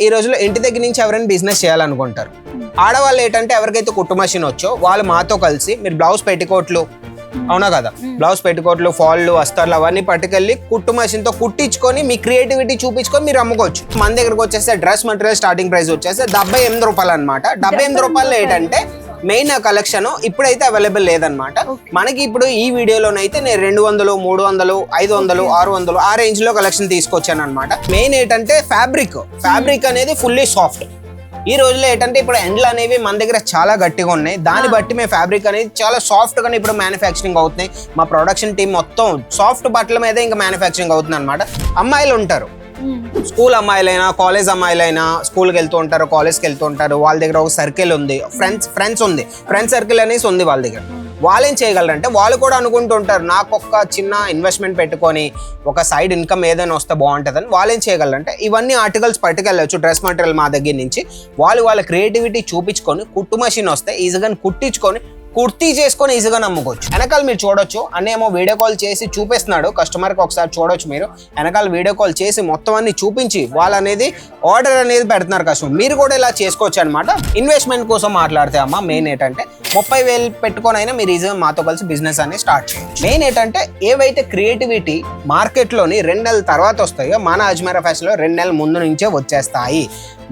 ఈ రోజుల్లో ఇంటి దగ్గర నుంచి ఎవరైనా బిజినెస్ చేయాలనుకుంటారు. ఆడవాళ్ళు ఏంటంటే ఎవరికైతే కుట్టు మషిన్ వచ్చో వాళ్ళు మాతో కలిసి మీరు బ్లౌజ్ పెట్టికోట్లు, అవునా కదా, బ్లౌజ్ పెట్టికోట్లు, ఫాళ్ళు, అస్తర్లు అవన్నీ పట్టుకెళ్ళి కుట్టు మషిన్ తో కుట్టించుకొని మీ క్రియేటివిటీ చూపించుకొని మీరు అమ్ముకోవచ్చు. మన దగ్గరకు వచ్చేస్తే డ్రెస్ మెటీరియల్ స్టార్టింగ్ ప్రైస్ వచ్చేస్తే 78 రూపాయలు అనమాట. 78 రూపాయలు ఏంటంటే మెయిన్ కలెక్షన్ ఇప్పుడైతే అవైలబుల్ లేదనమాట. మనకి ఇప్పుడు ఈ వీడియోలోనైతే నేను 200, 300, 500, 600 ఆ రేంజ్ లో కలెక్షన్ తీసుకొచ్చాను అనమాట. మెయిన్ ఏంటంటే ఫ్యాబ్రిక్ అనేది ఫుల్లీ సాఫ్ట్. ఈ రోజులో ఏంటంటే ఇప్పుడు ఎండ్లు అనేవి మన దగ్గర చాలా గట్టిగా ఉన్నాయి. దాన్ని బట్టి మేము ఫ్యాబ్రిక్ అనేది చాలా సాఫ్ట్ గానే ఇప్పుడు మ్యానుఫ్యాక్చరింగ్ అవుతున్నాయి. మా ప్రొడక్షన్ టీం మొత్తం సాఫ్ట్ బట్టల మీద ఇంకా మ్యానుఫ్యాక్చరింగ్ అవుతుంది అనమాట. అమ్మాయిలు ఉంటారు, స్కూల్ అమ్మాయిలైనా కాలేజ్ అమ్మాయిలైనా స్కూల్కి వెళ్తూ ఉంటారు, కాలేజ్కి వెళ్తూ ఉంటారు. వాళ్ళ దగ్గర ఒక సర్కిల్ ఉంది, ఫ్రెండ్స్ సర్కిల్ అనేసి ఉంది వాళ్ళ దగ్గర. వాళ్ళు ఏం చేయగలరంటే వాళ్ళు కూడా అనుకుంటూ ఉంటారు నాకు ఒక చిన్న ఇన్వెస్ట్మెంట్ పెట్టుకొని ఒక సైడ్ ఇన్కమ్ ఏదైనా వస్తే బాగుంటుందని. వాళ్ళు ఏం చేయగలరంటే ఇవన్నీ ఆర్టికల్స్ పట్టుకెళ్ళచ్చు డ్రెస్ మెటీరియల్ మా దగ్గర నుంచి. వాళ్ళ క్రియేటివిటీ చూపించుకొని కుట్టు మషిన్ వస్తే ఈజీగా కుట్టించుకొని కుర్తీ చేసుకొని ఈజీగా నమ్ముకోవచ్చు. వెనకాల మీరు చూడొచ్చు, అన్నేమో వీడియో కాల్ చేసి చూపిస్తున్నాడు కస్టమర్కి, ఒకసారి చూడొచ్చు మీరు. వెనకాల వీడియో కాల్ చేసి మొత్తం అన్ని చూపించి వాళ్ళు అనేది ఆర్డర్ అనేది పెడుతున్నారు కస్టమర్. మీరు కూడా ఇలా చేసుకోవచ్చు అనమాట. ఇన్వెస్ట్మెంట్ కోసం మాట్లాడితే అమ్మ మెయిన్ ఏంటంటే 30,000 పెట్టుకొని అయినా మీరు ఈజీగా మాతో కలిసి బిజినెస్ అనేది స్టార్ట్ చేయొచ్చు. మెయిన్ ఏంటంటే ఏవైతే క్రియేటివిటీ మార్కెట్లోని 2 నెలల తర్వాత వస్తాయో మన అజ్మీరా ఫ్యాషన్లో 2 నెలల ముందు నుంచే వచ్చేస్తాయి.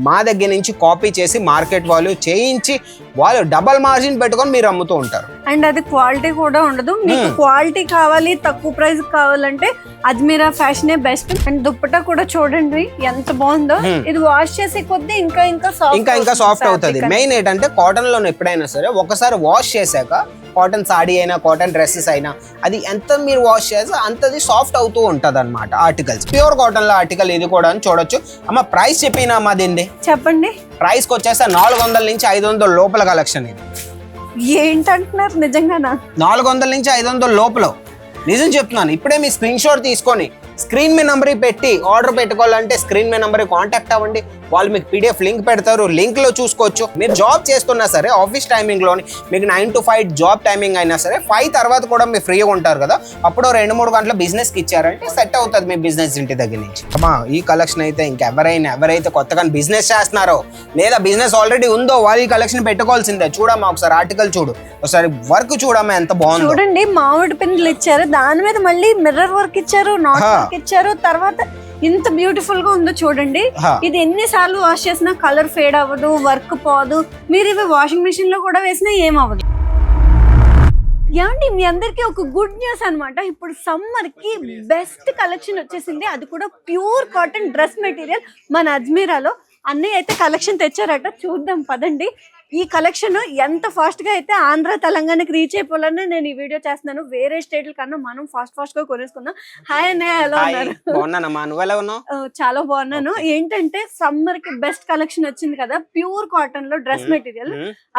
మా దగ్గర నుంచి కాపీ చేసి మార్కెట్ వాల్యూ చేయించి వాళ్ళు డబల్ మార్జిన్ పెట్టుకొని మీరు అమ్ముతూ ఉంటారు. అండ్ అది క్వాలిటీ కూడా ఉండదు. మీకు క్వాలిటీ కావాలి, తక్కువ ప్రైస్ కావాలంటే అజ్మీరా ఫ్యాషనే బెస్ట్. అండ్ దుప్పటా కూడా చూడండి ఎంత బాగుందో. ఇది వాష్ చేసే కొద్దీ ఇంకా సాఫ్ట్ అవుతుంది. మెయిన్ ఏంటంటే కాటన్ లో ఎప్పుడైనా సరే ఒకసారి వాష్ చేశాక కాటన్ సాడీ అయినా కాటన్ డ్రెస్సెస్ అయినా అది ఎంత మీరు వాష్ చేస్తే అంతది సాఫ్ట్ అవుతూ ఉంటది అనమాట. ఆర్టికల్స్ ప్యూర్ కాటన్ లో ఆర్టికల్ ఇది కూడా అని చూడొచ్చు. అమ్మ ప్రైస్ చెప్పినా అమ్మా దీన్ని చెప్పండి. ప్రైస్ కి వచ్చేస్తే 400 నుంచి 500 లోపల కలెక్షన్. ఇది ఏంటంటున్నారు నిజంగానా? 400 నుంచి 500 లోపల నిజం చెప్తున్నాను. ఇప్పుడే మీ స్క్రీన్ షాట్ తీసుకొని స్క్రీన్ మీ నెంబర్ పెట్టి ఆర్డర్ పెట్టుకోవాలంటే స్క్రీన్ మీ నెంబర్ కాంటాక్ట్ అవ్వండి. వాళ్ళు మీకు PDF లింక్ పెడతారు, లింక్ లో చూసుకోవచ్చు. మీరు జాబ్ చేస్తున్నా సరే ఆఫీస్ టైమింగ్ లోని మీకు 9 to 5 జాబ్ టైమింగ్ అయినా సరే 5 తర్వాత కూడా మీరు ఫ్రీగా ఉంటారు కదా, అప్పుడు 2-3 గంటల బిజినెస్ కి ఇచ్చారంటే సెట్ అవుతుంది మీ బిజినెస్ ఇంటి దగ్గర నుంచి. అమ్మా ఈ కలెక్షన్ అయితే ఎవరైతే కొత్తగా బిజినెస్ చేస్తున్నారో లేదా బిజినెస్ ఆల్రెడీ ఉందో వాళ్ళు ఈ కలెక్షన్ పెట్టుకోవాల్సిందే. చూడమ్మా ఒకసారి ఆర్టికల్ చూడు, ఒకసారి వర్క్ చూడమ్మా ఎంత బాగుంది. చూడండి మామిడి పిందులు ఇచ్చారు, దాని మీద మళ్ళీ మిర్రర్ వర్క్ ఇచ్చారు, నాట్ వర్క్ ఇచ్చారు. తర్వాత ఇంత బ్యూటిఫుల్ గా ఉందో చూడండి. ఇది ఎన్నిసార్లు వాష్ చేసినా కలర్ ఫేడ్ అవ్వదు, వర్క్ పోదు. మీరు ఇవి వాషింగ్ మెషిన్ లో కూడా వేసినా ఏమవ్వదు. ఏమండి మీ అందరికి ఒక గుడ్ న్యూస్ అన్నమాట. ఇప్పుడు సమ్మర్ కి బెస్ట్ కలెక్షన్ వచ్చేసింది, అది కూడా ప్యూర్ కాటన్ డ్రెస్ మెటీరియల్ మన అజ్మీరాలో. అన్నయ్య అయితే కలెక్షన్ తెచ్చారట, చూద్దాం పదండి. ఈ కలెక్షన్ ఎంత ఫాస్ట్ గా అయితే ఆంధ్ర తెలంగాణకి రీచ్ అయిపోవాలని నేను ఈ వీడియో చేస్తున్నాను. వేరే స్టేట్ల కన్నా మనం ఫాస్ట్ గా కొనేసుకుందాం. హాయ్ అన్నయ్య, ఎలా ఉన్నారు? చాలా బాగున్నాను. ఏంటంటే సమ్మర్ కి బెస్ట్ కలెక్షన్ వచ్చింది కదా, ప్యూర్ కాటన్ లో డ్రెస్ మెటీరియల్.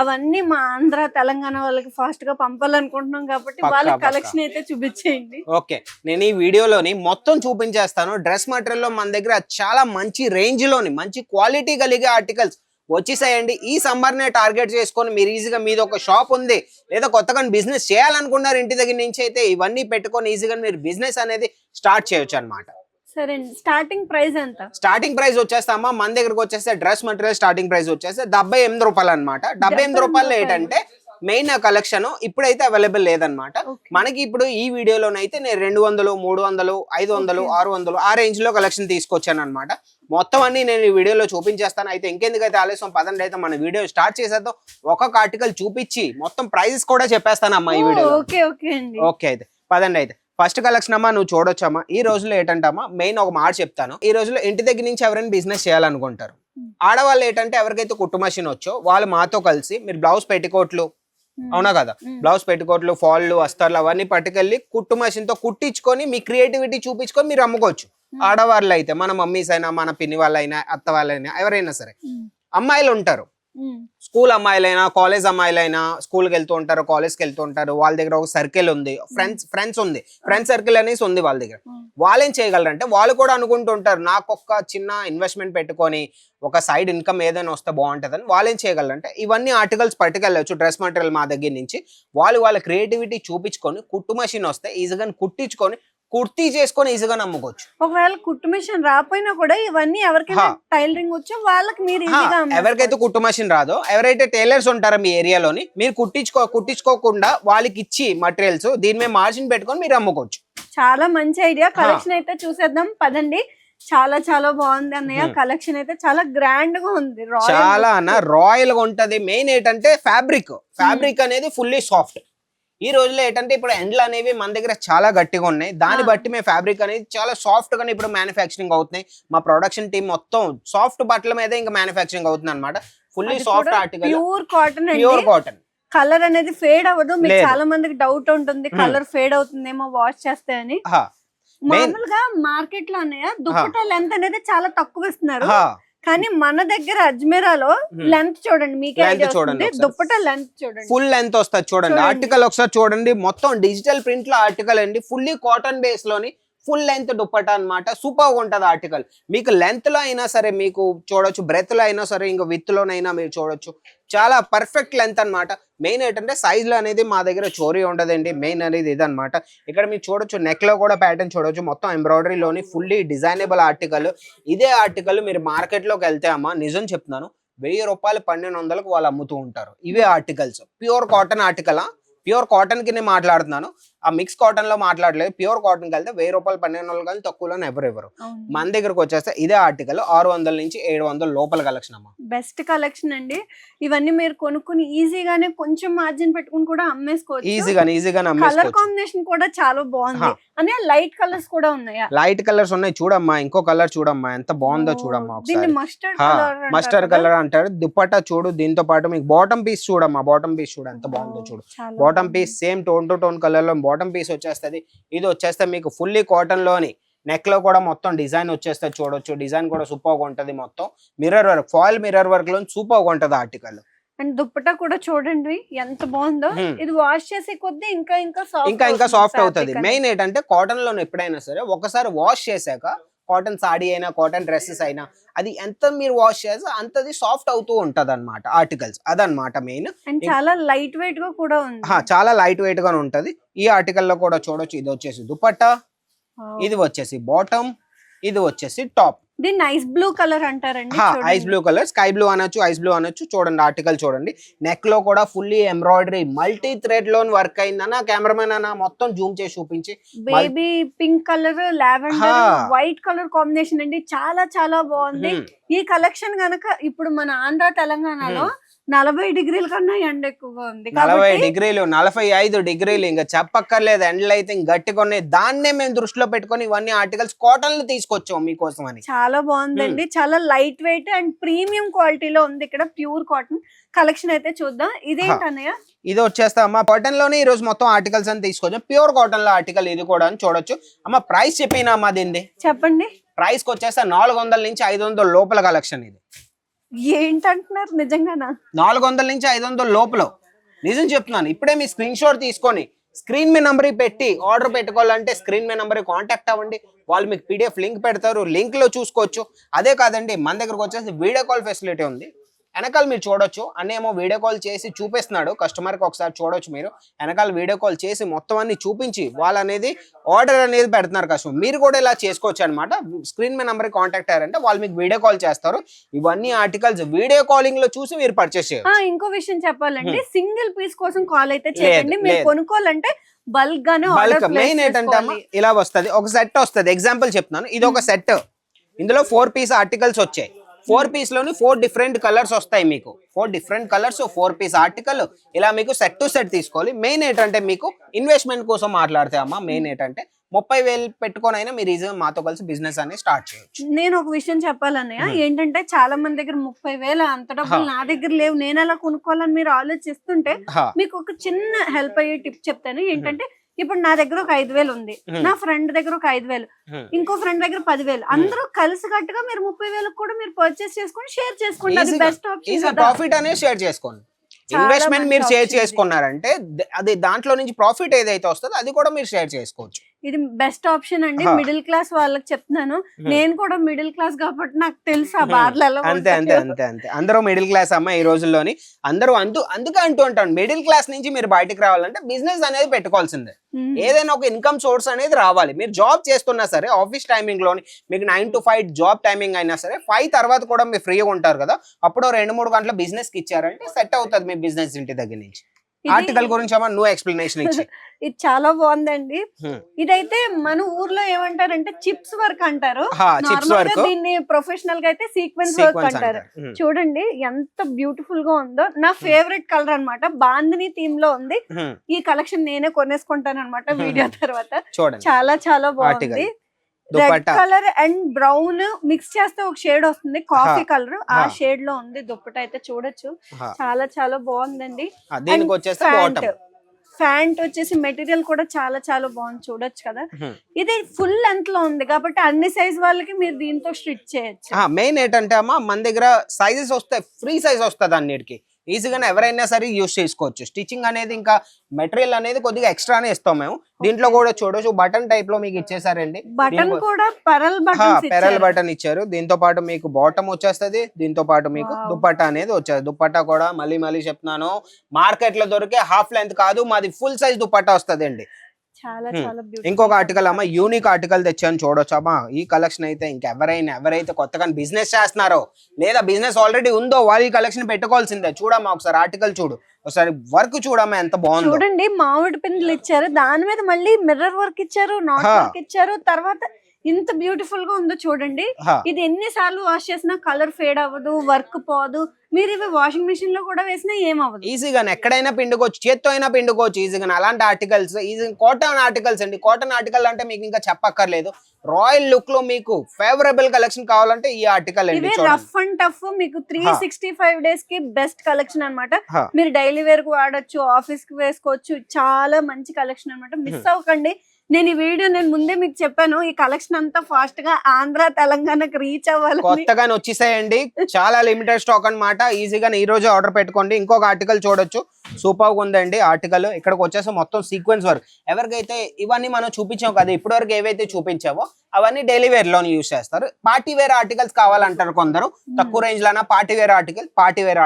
అవన్నీ మా ఆంధ్ర తెలంగాణ వాళ్ళకి ఫాస్ట్ గా పంపాలనుకుంటున్నాం కాబట్టి వాళ్ళ కలెక్షన్ అయితే చూపించేయండి. ఓకే, నేను ఈ వీడియోలోని మొత్తం చూపించేస్తాను. డ్రెస్ మెటీరియల్ లో మన దగ్గర చాలా మంచి రేంజ్ లోని మంచి క్వాలిటీ కలిగే ఆర్టికల్స్ వచ్చేసాయండి. ఈ సమ్మర్ నే టార్గెట్ చేసుకొని మీరు ఈజీగా మీది ఒక షాప్ ఉంది లేదా కొత్తగా బిజినెస్ చేయాలనుకున్నారు ఇంటి దగ్గర నుంచి అయితే ఇవన్నీ పెట్టుకొని ఈజీగా మీరు బిజినెస్ అనేది స్టార్ట్ చేయొచ్చు అనమాట. సరే, స్టార్టింగ్ ప్రైస్ ఎంత? స్టార్టింగ్ ప్రైస్ వచ్చేస్తామా మన దగ్గరకు వచ్చేస్తే డ్రెస్ మెటీరియల్ స్టార్టింగ్ ప్రైస్ వచ్చేస్తే 78 రూపాయలు అనమాట. 78 రూపాయలు ఏంటంటే మెయిన్ కలెక్షన్ ఇప్పుడైతే అవైలబుల్ లేదనమాట. మనకి ఇప్పుడు ఈ వీడియోలోనైతే నేను 200, 300, 500, 600 ఆ రేంజ్ లో కలెక్షన్ తీసుకొచ్చాను అనమాట. మొత్తం అన్ని నేను ఈ వీడియోలో చూపించేస్తాను. అయితే ఇంకెందుకైతే ఆలస్యం, పదండి అయితే మన వీడియో స్టార్ట్ చేసేద్దాం. ఒక్కొక్క ఆర్టికల్ చూపించి మొత్తం ప్రైజెస్ కూడా చెప్పేస్తాను అమ్మా ఈ వీడియో. ఓకే అయితే పదండి. అయితే ఫస్ట్ కలెక్షన్ అమ్మా నువ్వు చూడొచ్చమ్మా. ఈ రోజులో ఏంటంటమ్మా మెయిన్ ఒక మాట చెప్తాను. ఈ రోజులో ఇంటి దగ్గర నుంచి ఎవరైనా బిజినెస్ చేయాలనుకుంటారు. ఆడవాళ్ళు ఏంటంటే ఎవరికైతే కుట్టు మషిన్ వచ్చో వాళ్ళు మాతో కలిసి మీరు బ్లౌజ్ పెట్టికోట్లు, అవునా కదా, బ్లౌజ్ పెట్టికోట్లు, ఫాళ్ళు, అస్తర్లు అవన్నీ పట్టుకెళ్ళి కుట్టు మషిన్ తో కుట్టించుకొని మీ క్రియేటివిటీ చూపించుకొని మీరు అమ్ముకోవచ్చు. ఆడవాళ్ళు అయితే మన మమ్మీస్ అయినా మన పిన్ని వాళ్ళైనా అత్త వాళ్ళైనా ఎవరైనా సరే. అమ్మాయిలు ఉంటారు, స్కూల్ అమ్మాయిలైనా కాలేజ్ అమ్మాయిలైనా స్కూల్కి వెళ్తూ ఉంటారు, కాలేజ్కి వెళ్తూ ఉంటారు. వాళ్ళ దగ్గర ఒక సర్కిల్ ఉంది, ఫ్రెండ్స్ సర్కిల్ అనేసి ఉంది వాళ్ళ దగ్గర. వాళ్ళు ఏం చేయగలరంటే వాళ్ళు కూడా అనుకుంటూ ఉంటారు నాకు ఒక చిన్న ఇన్వెస్ట్మెంట్ పెట్టుకొని ఒక సైడ్ ఇన్కమ్ ఏదైనా వస్తే బాగుంటుందని. వాళ్ళు ఏం చేయగలరంటే ఇవన్నీ ఆర్టికల్స్ పట్టుకెళ్ళచ్చు డ్రెస్ మెటీరియల్ మా దగ్గర నుంచి. వాళ్ళ క్రియేటివిటీ చూపించుకొని కుట్టు మషిన్ వస్తే ఈజీగా కుట్టించుకొని కుర్తీ చేసుకొని ఈజీగా నమ్ముకోవచ్చు. ఒకవేళ కుట్టు మిషన్ రాపోయినా కూడా ఇవన్నీ ఎవరికైనా టైలరింగ్ వచ్చో వాళ్ళకి మీరు ఈజీగా ఎవరికైతే కుట్టు మిషన్ రాదో, ఎవరైతే టైలర్స్ ఉంటారో మీ ఏరియాలోని, మీరు కుట్టించుకోకుండా వాళ్ళకి ఇచ్చి మెటీరియల్స్ దీని మీద మార్జిన్ పెట్టుకొని మీరు అమ్ముకోవచ్చు. చాలా మంచి ఐడియా. కలెక్షన్ అయితే చూసేద్దాం పదండి. చాలా చాలా బాగుంది అన్నయ్య. కలెక్షన్ అయితే చాలా గ్రాండ్ గా ఉంది. చాలా అన్న రాయల్ గా ఉంటది. మెయిన్ ఏంటంటే ఫ్యాబ్రిక్ అనేది ఫుల్లీ సాఫ్ట్. ఈ రోజులో ఏంటంటే ఇప్పుడు ఎండ్లు అనేవి మన దగ్గర చాలా గట్టిగా ఉన్నాయి. దాన్ని బట్టి మేము ఫ్యాబ్రిక్ అనేది చాలా సాఫ్ట్ గానే ఇప్పుడు మ్యానుఫ్యాక్చరింగ్ అవుతున్నాయి. మా ప్రొడక్షన్ టీమ్ మొత్తం సాఫ్ట్ బట్టల మీద ఇంకా మ్యానుఫ్యాక్చరింగ్ అవుతుంది అనమాట. Fully soft article, pure cotton. Colour అనేది ఫేడ్ అవ్వదు. మీకు చాలా మందికి డౌట్ ఉంటుంది కలర్ ఫేడ్ అవుతుందేమో వాష్ చేస్తే అని. మామూలుగా మార్కెట్ లో దుప్పటా లెంత్ అనేది చాలా తక్కువ ఇస్తున్నారు. కానీ మన దగ్గర అజ్మీరాలో లెంత్ చూడండి, మీకే చూడండి దుప్పటా లెంత్ చూడండి, ఫుల్ లెంత్ వస్తుంది చూడండి. ఆర్టికల్ ఒకసారి చూడండి, మొత్తం డిజిటల్ ప్రింట్ లో ఆర్టికల్ అండి. ఫుల్లీ కాటన్ బేస్ లోని ఫుల్ లెంత్ దుప్పటా అన్నమాట. సూపర్ గా ఉంటది ఆర్టికల్. మీకు లెంత్ లో అయినా సరే మీకు చూడొచ్చు, బ్రెత్ లో అయినా సరే, ఇంకా విత్ లోనైనా మీరు చూడొచ్చు. చాలా పర్ఫెక్ట్ లెంత్ అన్నమాట. మెయిన్ ఏంటంటే సైజ్ లో అనేది మా దగ్గర చోరీ ఉండదండి. మెయిన్ అనేది ఇదన్నమాట. ఇక్కడ మీరు చూడొచ్చు, నెక్ లో కూడా ప్యాటర్న్ చూడొచ్చు. మొత్తం ఎంబ్రాయిడరీలోని ఫుల్లీ డిజైనబుల్ ఆర్టికల్. ఇదే ఆర్టికల్ మీరు మార్కెట్ లోకి వెళ్తే అమ్మా, నిజం చెప్తున్నాను, 1000 రూపాయలు 1200కు వాళ్ళు అమ్ముతూ ఉంటారు. ఇవే articles pure cotton article. Pure cotton కి నేను మాట్లాడుతున్నాను, ఆ మిక్స్ కాటన్ లో మాట్లాడలేదు. ప్యూర్ కాటన్ కి వెళ్తే 1000 రూపాయలు 1200 కానీ తక్కువలో ఎవరు. మన దగ్గరకు వచ్చేస్తే ఇదే ఆర్టికల్ 600 నుంచి 700 లోపల కలెక్షన్ అమ్మా. బెస్ట్ కలెక్షన్ అండి. ఇవన్నీ మీరు కొనుక్కుని ఈజీగానే కొంచెం మార్జిన్ పెట్టుకుని కూడా అమ్మేసుకోవచ్చు. ఈజీగానే కలర్ కాంబినేషన్ కూడా చాలా బాగుంది. అనే లైట్ కలర్స్ కూడా ఉన్నాయా? లైట్ కలర్స్ ఉన్నాయి చూడమ్మా. ఇంకో కలర్ చూడమ్మా, ఎంత బాగుందో చూడమ్మా. మస్టర్డ్ కలర్ అంటారు. దుప్పట్టా చూడు, దీంతో పాటు మీకు బాటమ్ పీస్ చూడమ్మా. బాటమ్ పీస్ చూడు ఎంత బాగుందో చూడు. Bottom piece same tone to tone colour లో బాటమ్ పీస్ వచ్చేస్తుంది. ఇది వచ్చేస్తే మీకు ఫుల్లీ కాటన్ లోని నెక్ లో కూడా మొత్తం డిజైన్ వచ్చేస్తే చూడొచ్చు. డిజైన్ కూడా సూపర్ గా ఉంటది. మొత్తం mirror work, foil mirror work లో సూపర్ గా ఉంటది ఆర్టికల్. అండ్ దుప్పటా కూడా చూడండి ఎంత బాగుందో. ఇది వాష్ చేసే కొద్దీ ఇంకా సాఫ్ట్ అవుతుంది. మెయిన్ ఏంటంటే కాటన్ లో ఎప్పుడైనా సరే ఒకసారి వాష్ చేశాక, కాటన్ సాడీ అయినా కాటన్ డ్రెస్సెస్ అయినా, అది ఎంత మీరు వాష్ చేస్తే అంతది సాఫ్ట్ అవుతూ ఉంటది అనమాట ఆర్టికల్స్. అదనమాట మెయిన్. చాలా లైట్ వెయిట్ గా కూడా ఉంది. చాలా లైట్ వెయిట్ గా ఉంటది. ఈ ఆర్టికల్ లో కూడా చూడొచ్చు. ఇది వచ్చేసి దుపట్టా, ఇది వచ్చేసి బాటమ్, ఇది వచ్చేసి టాప్. దీన్ని ఐస్ బ్లూ కలర్ అంటారండి. Ice blue colour, sky blue అనొచ్చు, ఐస్ బ్లూ అనొచ్చు. చూడండి ఆర్టికల్ చూడండి. నెక్ లో కూడా ఫుల్లీ ఎంబ్రాయిడరీ మల్టీ థ్రెడ్ లోన్ వర్క్ అయిందన్న. కెమెరామెన్ అన్న మొత్తం జూమ్ చేసి చూపించి. Baby pink colour, lavender, white colour combination అండి. చాలా చాలా బాగుంది. ఈ కలెక్షన్ గనక ఇప్పుడు మన ఆంధ్ర తెలంగాణలో 40 డిగ్రీల కన్నా ఎండ ఎక్కువగా ఉంది. 40 డిగ్రీలు 45 డిగ్రీలు ఇంకా చెప్పక్కర్లేదు. ఎండలు అయితే గట్టిగా ఉన్నాయి. దాన్నే మేము దృష్టిలో పెట్టుకొని ఇవన్నీ ఆర్టికల్స్ కాటన్ లో తీసుకొచ్చాం మీకోసం అని. చాలా బాగుందండి. చాలా లైట్ వెయిట్ అండ్ ప్రీమియం క్వాలిటీలో ఉంది. ఇక్కడ ప్యూర్ కాటన్ కలెక్షన్ అయితే చూద్దాం. ఇదేంటన్నయ్య? ఇది వచ్చేస్తా అమ్మా కాటన్ లోనే ఈ రోజు మొత్తం ఆర్టికల్స్ అని తీసుకొచ్చాం. ప్యూర్ కాటన్ లో ఆర్టికల్ ఇది కూడా అని చూడొచ్చు. అమ్మ ప్రైస్ చెప్పినా అమ్మా దీన్ని చెప్పండి. ప్రైస్ కి వచ్చేస్తా 400 నుంచి 500 లోపల కలెక్షన్. ఇది ఏంటంటున్నారు? నిజంగానా? 400 నుంచి 500 లోపల. నిజం చెప్తున్నాను. ఇప్పుడే మీ స్క్రీన్ షాట్ తీసుకొని స్క్రీన్ మీ నంబర్ పెట్టి ఆర్డర్ పెట్టుకోవాలంటే స్క్రీన్ మీ నంబర్ కాంటాక్ట్ అవ్వండి. వాళ్ళు మీకు PDF లింక్ పెడతారు. లింక్ లో చూసుకోవచ్చు. అదే కాదండి, మన దగ్గరకు వచ్చేసి వీడియో కాల్ ఫెసిలిటీ ఉంది. వెనకాల మీరు చూడొచ్చు. అన్నేమో వీడియో కాల్ చేసి చూపిస్తున్నాడు కస్టమర్కి. ఒకసారి చూడొచ్చు మీరు. వెనకాల వీడియో కాల్ చేసి మొత్తం అన్ని చూపించి వాళ్ళు అనేది ఆర్డర్ అనేది పెడుతున్నారు కస్టమర్. మీరు కూడా ఇలా చేసుకోవచ్చు అనమాట. స్క్రీన్ మీద నంబర్ కాంటాక్ట్ అయ్యారంటే వాళ్ళు మీకు వీడియో కాల్ చేస్తారు. ఇవన్నీ ఆర్టికల్స్ వీడియో కాలింగ్ లో చూసి మీరు పర్చేస్ చేయొచ్చు. ఇంకో విషయం చెప్పాలంటే సింగిల్ పీస్ కోసం కాల్ అయితే చేయండి. మీరు కొనుక్కోవాలంటే బల్క్ గానే మెయిన్ ఏంటంటే ఇలా వస్తుంది. ఒక సెట్ వస్తుంది. ఎగ్జాంపుల్ చెప్తున్నాను. ఇది ఒక సెట్. ఇందులో 4 పీస్ ఆర్టికల్స్ వచ్చాయి. 4 పీస్ లోని 4 డిఫరెంట్ కలర్స్ వస్తాయి మీకు. 4 డిఫరెంట్ కలర్స్, 4 పీస్ ఆర్టికల్. ఇలా మీకు సెట్ టు సెట్ తీసుకోవాలి. మెయిన్ ఏంటంటే మీకు ఇన్వెస్ట్మెంట్ కోసం మాట్లాడితే అమ్మా, మెయిన్ ఏంటంటే 30,000 పెట్టుకొని అయినా మీరు ఈజీగా మాతో కలిసి బిజినెస్ అనేది స్టార్ట్ చేయొచ్చు. నేను ఒక విషయం చెప్పాలన్నయ్య. ఏంటంటే చాలా మంది దగ్గర 30,000 అంత డబ్బులు నా దగ్గర లేవు, నేను ఎలా కొనుక్కోవాలని మీరు ఆలోచిస్తుంటే మీకు ఒక చిన్న హెల్ప్ అయ్యే టిప్ చెప్తాను. ఏంటంటే ఇప్పుడు నా దగ్గర ఒక 5,000 ఉంది, నా ఫ్రెండ్ దగ్గర ఒక 5,000, ఇంకో ఫ్రెండ్ దగ్గర 10,000. అందరూ కలిసి కట్టుగా మీరు 30,000 కూడా మీరు పర్చేస్ చేసుకొని షేర్ చేసుకోండి. అది బెస్ట్ ఆప్షన్. ప్రాఫిట్ అనేది షేర్ చేసుకోండి. ఇన్వెస్ట్మెంట్ మీరు షేర్ చేసుకున్నారంటే అది దాంట్లో నుంచి ప్రాఫిట్ ఏదైతే వస్తుందో అది కూడా మీరు షేర్ చేసుకోవచ్చు. ఇది బెస్ట్ ఆప్షన్ అండి. హా. మిడిల్ క్లాస్ వాళ్ళకి చెప్తున్నాను. నేను కూడా మిడిల్ క్లాస్ కాబట్టి నాకు తెలుసు ఆ బార్లు ఎలా అంతే అంతే ఉంటాయో. అంతే అంతే అందరూ మిడిల్ క్లాస్ అమ్మ ఈ రోజుల్లోని. అందరూ అందుకే అంటూ ఉంటాను, మిడిల్ క్లాస్ నుంచి మీరు బయటికి రావాలంటే బిజినెస్ అనేది పెట్టుకోవాల్సిందే. మ్మ్. ఏదైనా ఒక ఇన్కమ్ సోర్స్ అనేది రావాలి. మీరు జాబ్ చేస్తున్నా సరే ఆఫీస్ టైమింగ్ లోని మీకు 9 to 5 జాబ్ టైమింగ్ అయినా సరే 5 తర్వాత కూడా మీరు ఫ్రీగా ఉంటారు కదా, అప్పుడు 2-3 గంటల బిజినెస్ కి ఇచ్చారంటే సెట్ అవుతుంది మీ బిజినెస్ ఇంటి దగ్గర నుంచి. ఇది- ఆర్టికల్ గురించి అమ్మా నువ్వు ఎక్స్ప్లెనేషన్ ఇచ్చి. ఇది చాలా బాగుందండి. హ్మ్. ఇదైతే మన ఊర్లో ఏమంటారంటే చిప్స్ వర్క్ అంటారు. హా, చిప్స్ నార్మల్ గా వరకు దీన్ని ప్రొఫెషనల్ గా అయితే సీక్వెన్స్ వర్క్ సీక్వెన్స్ అంటారు. అంటారు. హ్మ్. చూడండి ఎంత బ్యూటిఫుల్ గా ఉందో. నా ఫేవరెట్ కలర్ అన్నమాట. బాందిని థీమ్ లో ఉంది. హ్మ్. ఈ కలెక్షన్ నేనే కొనేసుకుంటాను అనమాట వీడియో తర్వాత. చూడండి చాలా చాలా ఆర్టికల్ బాగుంది. Red dupatta. Colour and brown mix చేస్తే ఒక షేడ్ వస్తుంది, కాఫీ హా. కలర్. ఆ హా. షేడ్ లో ఉంది దుప్పట అయితే చూడొచ్చు. హా. చాలా చాలా బాగుందండి. దీనికి వచ్చేస్తే బాటమ్. ఫ్యాంట్ వచ్చేసి మెటీరియల్ కూడా చాలా చాలా బాగుంది, చూడొచ్చు కదా. ఇది ఫుల్ లెంత్ లో ఉంది కాబట్టి అన్ని సైజ్ వాళ్ళకి మీరు దీంతో స్టిచ్ చేయొచ్చు. మెయిన్ ఏంటంటే అమ్మా మన దగ్గర సైజెస్ వస్తాయి, ఫ్రీ సైజ్ వస్తుంది అన్నిటికి. ఈజీగా ఎవరైనా సరే యూస్ చేసుకోవచ్చు. స్టిచ్చింగ్ అనేది ఇంకా మెటీరియల్ అనేది కొద్దిగా ఎక్స్ట్రానే ఇస్తాం మేము. దీంట్లో కూడా చూడొచ్చు బటన్ టైప్ లో మీకు ఇచ్చేసారండి. బటన్ కూడా పెరల్ బటన్ పెరల్ బటన్ ఇచ్చారు. దీంతో పాటు మీకు బాటమ్ వచ్చేస్తది, దీంతో పాటు మీకు Wow. దుపట్టా అనేది వచ్చేది. దుపట్టా కూడా మళ్ళీ చెప్తున్నాను, మార్కెట్ లో దొరికే హాఫ్ లెంత్ కాదు, మాది ఫుల్ సైజ్ దుపట్టా వస్తుంది అండి. చాలా చాలా బ్యూటిఫుల్. ఇంకొక ఆర్టికల్ అమ్మ, యూనిక్ ఆర్టికల్ తెచ్చాను చూడొచ్చు అమ్మా. ఈ కలెక్షన్ అయితే ఎవరైతే కొత్తగా బిజినెస్ చేస్తున్నారో లేదా బిజినెస్ ఆల్రెడీ ఉందో వాళ్ళు ఈ కలెక్షన్ పెట్టుకోవాల్సిందే. చూడమ్మా ఒకసారి ఆర్టికల్ చూడు, ఒకసారి వర్క్ చూడమ్మా ఎంత బాగుందో. చూడండి మామిడి పిందులు ఇచ్చారు, దాని మీద మళ్ళీ మిర్రర్ వర్క్ ఇచ్చారు, నాట్ హా. వర్క్ ఇచ్చారు. తర్వాత ఇంత బ్యూటిఫుల్ గా ఉందో చూడండి. హా. ఇది ఎన్నిసార్లు వాష్ చేసినా కలర్ ఫేడ్ అవ్వదు, వర్క్ పోదు. మీరు ఇవి వాషింగ్ మిషన్ లో కూడా వేసినా ఏమవ్వదు. ఈజీగా ఎక్కడైనా పిండుకోవచ్చు, చేత్తో అయినా పిండుకోవచ్చు ఈజీగా. అలాంటి ఆర్టికల్స్ ఈజీ కాటన్ ఆర్టికల్స్ అండి. కాటన్ ఆర్టికల్ అంటే మీకు ఇంకా చెప్పక్కర్లేదు. రాయల్ లుక్ లో మీకు ఫేవరబుల్ కలెక్షన్ కావాలంటే ఈ ఆర్టికల్ అండి. ఇవి చూడండి. రఫ్ అండ్ టఫ్ మీకు 365 డేస్ కి బెస్ట్ కలెక్షన్ అన్నమాట. హా. మీరు డైలీ వేర్ కు వాడొచ్చు, ఆఫీస్ కి వేసుకోవచ్చు. చాలా మంచి కలెక్షన్ అన్నమాట. మిస్ అవ్వకండి. నేను ఈ వీడియో ముందే మీకు చెప్పాను, ఈ కలెక్షన్ అంతా ఫాస్ట్ గా ఆంధ్ర తెలంగాణకు రీచ్ అవ్వాలి. కొత్తగానే వచ్చేసాయండి, చాలా లిమిటెడ్ స్టాక్ అన్నమాట. ఈజీగా ఈ రోజు ఆర్డర్ పెట్టుకోండి. ఇంకొక ఆర్టికల్ చూడొచ్చు, సూపర్ గా ఉందండి ఆర్టికల్. ఇక్కడికి వచ్చేసి మొత్తం సీక్వెన్స్ వర్క్. ఎవరికైతే ఇవన్నీ మనం చూపించాం కదా ఇప్పటి వరకు, ఏవైతే చూపించావో అవన్నీ డైలీ వేర్ లోని యూస్ చేస్తారు. పార్టీ వేర్ ఆర్టికల్స్ కావాలంటారు కొందరు, తక్కువ రేంజ్ లోనా పార్టీ వేర్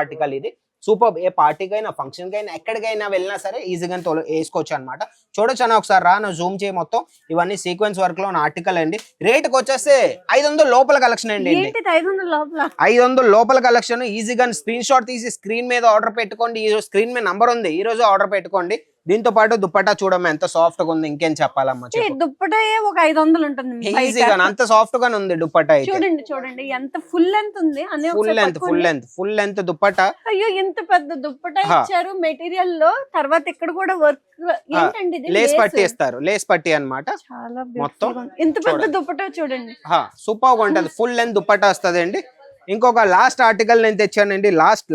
ఆర్టికల్ ఇది సూపర్. ఏ పార్టీకైనా ఫంక్షన్ కైనా ఎక్కడికైనా వెళ్ళినా సరే ఈజీగా వేసుకోవచ్చు అనమాట. చూడొచ్చు అన్న ఒకసారి రా, జూమ్ చేయి. మొత్తం ఇవన్నీ సీక్వెన్స్ వర్క్ లో ఆర్టికల్ అండి. రేట్కి వచ్చేస్తే 500 లోపల కలెక్షన్ అండి. 500 లోపల 500 లోపల కలెక్షన్. ఈజీగా స్క్రీన్ షాట్ తీసి స్క్రీన్ మీద ఆర్డర్ పెట్టుకోండి. ఈ రోజు స్క్రీన్ మీద నంబర్ ఉంది, ఈ రోజు ఆర్డర్ పెట్టుకోండి. దీంతో పాటు దుపట్టా చూడమ్మా ఎంత సాఫ్ట్ గా ఉంది. ఇంకేం చెప్పాలమ్మా, దుప్పట ఒక 500 ఉంటుంది బయట. ఈజీగా అంత సాఫ్ట్ గానే ఉంది దుపట్టా అయితే. చూడండి ఎంత ఫుల్ లెంత్ ఉంది అని. Full length dupatta. అయ్యో ఎంత పెద్ద దుప్పట ఇచ్చారు మెటీరియల్ లో. తర్వాత ఇక్కడ కూడా వర్క్ ఏంటండి ఇది? లేస్ పట్టి ఇస్తారు, లేస్ పట్టి అన్నమాట. చాలా మొత్తం ఇంత పెద్ద దుప్పట చూడండి. సూపర్ గా ఉంటది. ఫుల్ లెంత్ దుపట్టా వస్తుంది అండి. ఇంకొక లాస్ట్ ఆర్టికల్ నేను తెచ్చానండి.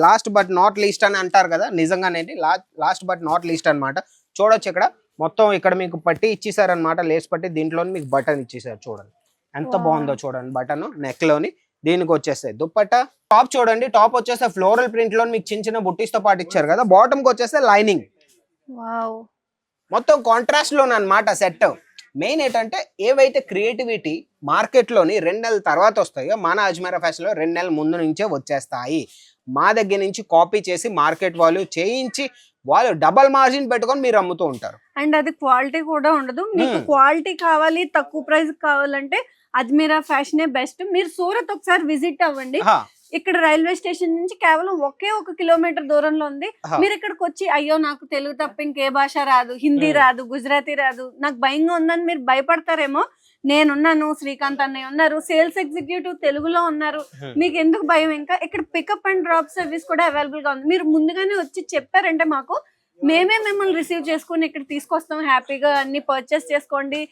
లాస్ట్ బట్ నాట్ లీస్ట్ అని అంటారు కదా, నిజంగానండి లాస్ట్ బట్ నాట్ లీస్ట్ అన్నమాట. చూడొచ్చు ఇక్కడ మొత్తం ఇక్కడ మీకు పట్టి ఇచ్చేసారు అనమాట, లేస్ పట్టి. దీంట్లో మీకు బటన్ ఇచ్చేసారు. చూడండి ఎంత బాగుందో చూడండి. బటన్ నెక్ లోని దీనికి వచ్చేస్తాయి దుపట్టా. టాప్ చూడండి, టాప్ వచ్చేస్తే ఫ్లోరల్ ప్రింట్ లో మీకు చిన్న బుట్టీస్ తో పాటు ఇచ్చారు కదా. బాటమ్ కి వచ్చేస్తే లైనింగ్. వావ్, మొత్తం కాంట్రాస్ట్ లోనే అన్నమాట సెట్. మెయిన్ ఏంటంటే ఏవైతే క్రియేటివిటీ మార్కెట్ లోని 2 నెలల తర్వాత వస్తాయో మన అజ్మీరా ఫ్యాషన్ లో 2 నెలల ముందు నుంచే వచ్చేస్తాయి. మా దగ్గర నుంచి కాపీ చేసి మార్కెట్ వాళ్ళు చేయించి వాళ్ళు డబల్ మార్జిన్ పెట్టుకొని మీరు అమ్ముతూ ఉంటారు. అండ్ అది క్వాలిటీ కూడా ఉండదు. మీకు క్వాలిటీ కావాలి, తక్కువ ప్రైస్ కావాలంటే అజ్మీరా ఫ్యాషనే బెస్ట్. మీరు సూరత్ ఒకసారి విజిట్ అవ్వండి. ఇక్కడ రైల్వే స్టేషన్ నుంచి కేవలం ఒకే 1 కిలోమీటర్ దూరంలో ఉంది. మీరు ఇక్కడికి వచ్చి అయ్యో నాకు తెలుగు తప్ప ఇంకే భాష రాదు, హిందీ రాదు, గుజరాతీ రాదు, నాకు భయంగా ఉందని మీరు భయపడతారేమో. నేనున్నాను, శ్రీకాంత్ అన్నయ్య ఉన్నారు, సేల్స్ ఎగ్జిక్యూటివ్ తెలుగులో ఉన్నారు. మీకు ఎందుకు భయం? ఇంకా ఇక్కడ పికప్ అండ్ డ్రాప్ సర్వీస్ కూడా అవైలబుల్ గా ఉంది. మీరు ముందుగానే వచ్చి చెప్పారంటే మాకు, మేమే మిమ్మల్ని రిసీవ్ చేసుకుని ఇక్కడ తీసుకొస్తాం. హ్యాపీగా అన్ని పర్చేస్ చేసుకోండి,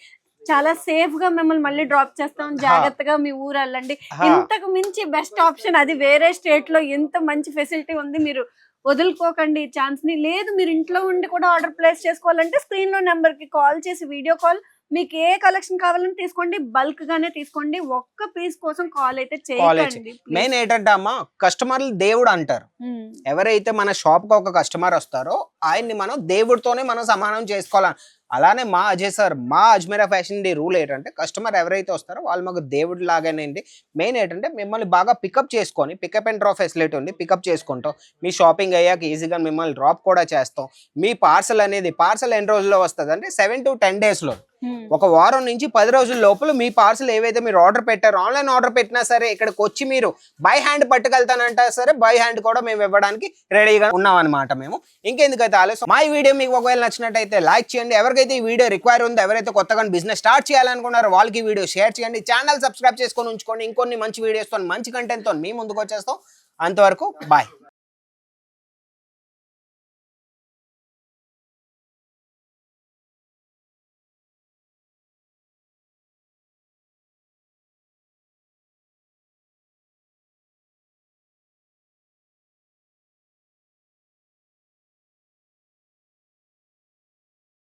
చాలా సేఫ్ గా మిమ్మల్ని మళ్ళీ డ్రాప్ చేస్తాం, జాగ్రత్తగా మీ ఊరు వెళ్ళండి. ఇంతకు మించి బెస్ట్ ఆప్షన్ అది వేరే స్టేట్ లో ఎంత మంచి ఫెసిలిటీ ఉంది. మీరు వదులుకోకండి ఈ ఛాన్స్ ని. లేదు మీరు ఇంట్లో ఉండి కూడా ఆర్డర్ ప్లేస్ చేసుకోవాలంటే స్క్రీన్ లో నెంబర్ కి కాల్ చేసి వీడియో కాల్, మీకు ఏ కలెక్షన్ కావాలని తీసుకోండి, బల్క్ గానే తీసుకోండి. ఒక్క పీస్ కోసం కాల్ అయితే చేయకండి. మెయిన్ ఏంటంటే అమ్మా, కస్టమర్లు దేవుడు అంటారు. ఎవరైతే మన షాప్ కి ఒక కస్టమర్ వస్తారో ఆయన్ని మనం దేవుడితోనే మనం సమానం చేసుకోవాలి. అలానే మా అజయ్ సార్, మా అజ్మీరా ఫ్యాషన్ ది రూల్ ఏంటంటే కస్టమర్ ఎవరైతే వస్తారో వాళ్ళు మాకు దేవుడి లాగానేంటి. మెయిన్ ఏంటంటే మిమ్మల్ని బాగా పికప్ చేసుకొని, పికప్ అండ్ డ్రాప్ ఫెసిలిటీ ఉంది, పికప్ చేసుకుంటాం. మీ షాపింగ్ అయ్యాక ఈజీగా మిమ్మల్ని డ్రాప్ కూడా చేస్తాం. మీ పార్సల్ ఎన్ని రోజుల్లో వస్తుంది అంటే 7 to 10 డేస్లో, ఒక వారం నుంచి 10 రోజుల లోపల మీ పార్సల్ ఏవైతే మీరు ఆర్డర్ పెట్టారో, ఆన్లైన్ ఆర్డర్ పెట్టినా సరే ఇక్కడికి వచ్చి మీరు బై హ్యాండ్ పట్టుకెళ్తానంటే సరే బై హ్యాండ్ కూడా మేము ఇవ్వడానికి రెడీగా ఉన్నాం అనమాట. మేము ఇంకెందుకైతే ఆలస్యం. మా ఈ వీడియో మీకు ఒకవేళ నచ్చినట్టయితే లైక్ చేయండి. ఎవరికైతే ఈ వీడియో రిక్వైర్ ఉందో, ఎవరైతే కొత్తగా బిజినెస్ స్టార్ట్ చేయాలనుకున్నారో వాళ్ళకి ఈ వీడియో షేర్ చేయండి. ఛానల్ సబ్స్క్రైబ్ చేసుకొని ఉంచుకోండి. ఇంకొన్ని మంచి వీడియోస్తో, మంచి కంటెంట్తో మీ ముందుకు వచ్చేస్తాం. అంతవరకు బాయ్.